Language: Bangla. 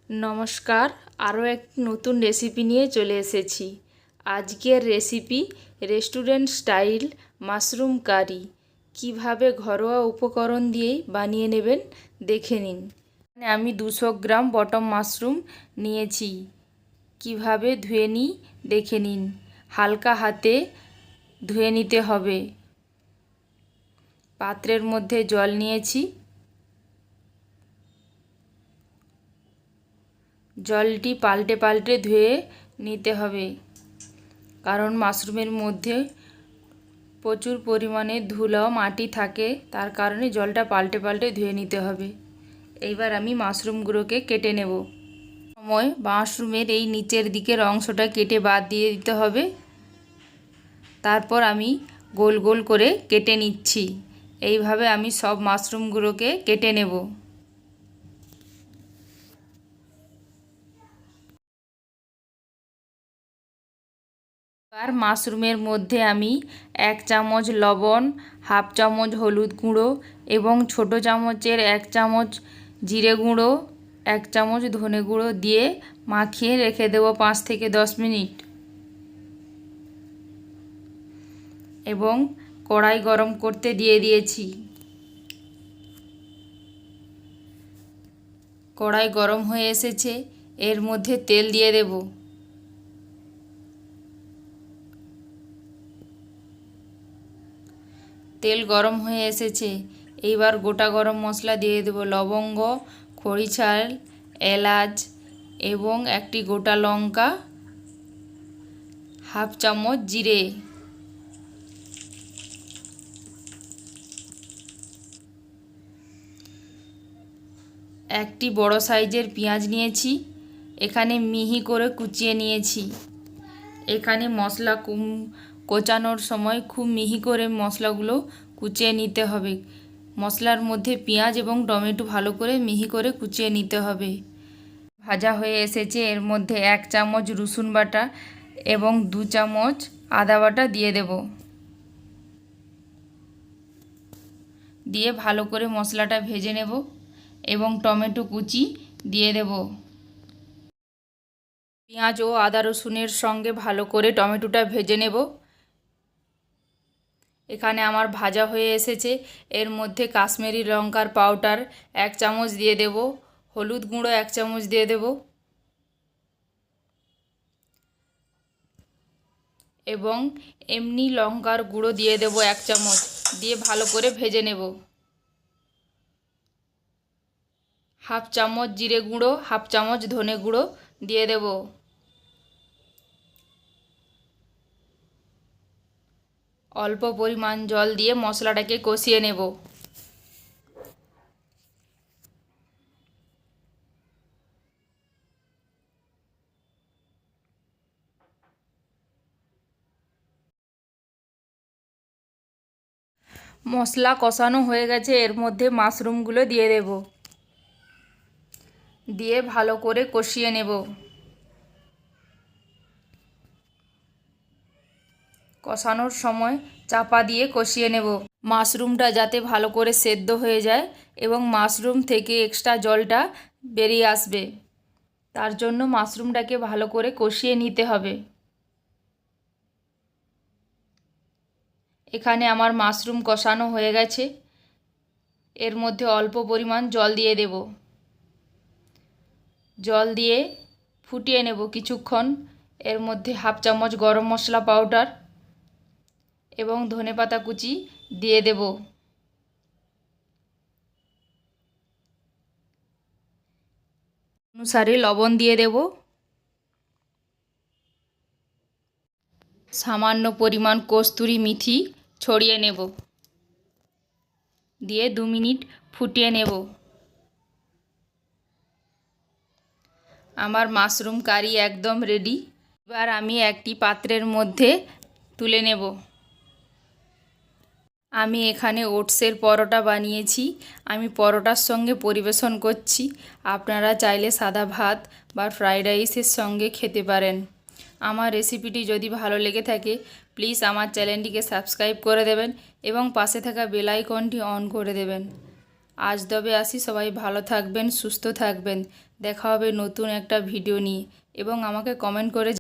নমস্কার, আরও এক নতুন রেসিপি নিয়ে চলে এসেছি। আজকের রেসিপি রেস্টুরেন্ট স্টাইল মাশরুম কারি। কিভাবে ঘরোয়া উপকরণ দিয়েই বানিয়ে নেবেন দেখে নিন। আমি 200 গ্রাম বটম মাশরুম নিয়েছি। কিভাবে ধুয়ে নিই দেখে নিন। হালকা হাতে ধুয়ে নিতে হবে। পাত্রের মধ্যে জল নিয়েছি। জলটি পাল্টে পাল্টে ধুয়ে নিতে হবে, কারণ মাশরুমের মধ্যে প্রচুর পরিমাণে ধুলো মাটি থাকে, তার কারণে জলটা পাল্টে পাল্টে ধুয়ে নিতে হবে। এইবার আমি মাশরুমগুলোকে কেটে নেব। সময় মাশরুমের এই নিচের দিকের অংশটা কেটে বাদ দিয়ে দিতে হবে। তারপর আমি গোল গোল করে কেটে নিচ্ছি। এইভাবে আমি সব মাশরুমগুলোকে কেটে নেব। আর মাশরুমের মধ্যে আমি 1 চামচ লবণ, হাফ চামচ হলুদ গুঁড়ো এবং ছোট চামচের 1 চামচ জিরে গুঁড়ো, 1 চামচ ধনে গুঁড়ো দিয়ে মাখিয়ে রেখে দেবো 5 থেকে 10 মিনিট। এবং কড়াই গরম করতে দিয়ে দিয়েছি। কড়াই গরম হয়ে এসেছে, এর মধ্যে তেল দিয়ে দেব। তেল গরম হয়ে এসেছে, এইবার গোটা গরম মশলা দিয়ে দেব। লবঙ্গ, খড়িছাল, এলাচ এবং একটি গোটা লঙ্কা, হাফ চামচ জিরে। একটি বড় সাইজের পেঁয়াজ নিয়েছি, এখানে মিহি করে কুচিয়ে নিয়েছি। এখানে মশলা কোচানোর সময় খুব মিহি করে মশলাগুলো কুচিয়ে নিতে হবে। মশলার মধ্যে পেঁয়াজ এবং টমেটো ভালো করে মিহি করে কুচিয়ে নিতে হবে। ভাজা হয়ে এসেছে, এর মধ্যে 1 চামচ রসুন বাটা এবং 2 চামচ আদা বাটা দিয়ে দেব। দিয়ে ভালো করে মশলাটা ভেজে নেব এবং টমেটো কুচি দিয়ে দেব। পেঁয়াজ ও আদা রসুনের সঙ্গে ভালো করে টমেটোটা ভেজে নেব। এখানে আমার ভাজা হয়ে এসেছে, এর মধ্যে কাশ্মীরি লঙ্কার পাউডার 1 চামচ দিয়ে দেব, হলুদ গুঁড়ো 1 চামচ দিয়ে দেব এবং এমনি লঙ্কার গুঁড়ো দিয়ে দেব 1 চামচ। দিয়ে ভালো করে ভেজে নেব। হাফ চামচ জিরে গুঁড়ো, হাফ চামচ ধনে গুঁড়ো দিয়ে দেব। অল্প পরিমাণ জল দিয়ে মশলাটাকে কষিয়ে নেব। মশলা কষানো হয়ে গেছে, এর মধ্যে মাশরুমগুলো দিয়ে দেব। দিয়ে ভালো করে কষিয়ে নেব। কষানোর সময় চাপা দিয়ে কষিয়ে নেব। মাশরুমটা যাতে ভালো করে সেদ্ধ হয়ে যায় এবং মাশরুম থেকে এক্সট্রা জলটা বেরিয়ে আসবে, তার জন্য মাশরুমটাকে ভালো করে কষিয়ে নিতে হবে। এখানে আমার মাশরুম কষানো হয়ে গেছে, এর মধ্যে অল্প পরিমাণ জল দিয়ে দেব। জল দিয়ে ফুটিয়ে নেব কিছুক্ষণ। এর মধ্যে হাফ চামচ গরম মশলা পাউডার এবং ধনেপাতা কুচি দিয়ে দেব। অনুসারে লবণ দিয়ে দেব। সামান্য পরিমাণ কস্তুরি মেথি ছড়িয়ে নেব। দিয়ে 2 মিনিট ফুটিয়ে নেব। আমার মাশরুম কারি একদম রেডি। এবার আমি একটি পাত্রের মধ্যে তুলে নেব। আমি এখানে ওটসের পরোটা বানিয়েছি, আমি পরোটার সঙ্গে পরিবেশন করছি। আপনারা চাইলে সাদা ভাত বা ফ্রাইড রাইসের সঙ্গে খেতে পারেন। আমার রেসিপিটি যদি ভালো লেগে থাকে প্লিজ আমার চ্যানেলটিকে সাবস্ক্রাইব করে দেবেন এবং পাশে থাকা বেল আইকনটি অন করে দেবেন। আজ তবে আসি, সবাই ভালো থাকবেন, সুস্থ থাকবেন। দেখা হবে নতুন একটা ভিডিও নিয়ে এবং আমাকে কমেন্ট করে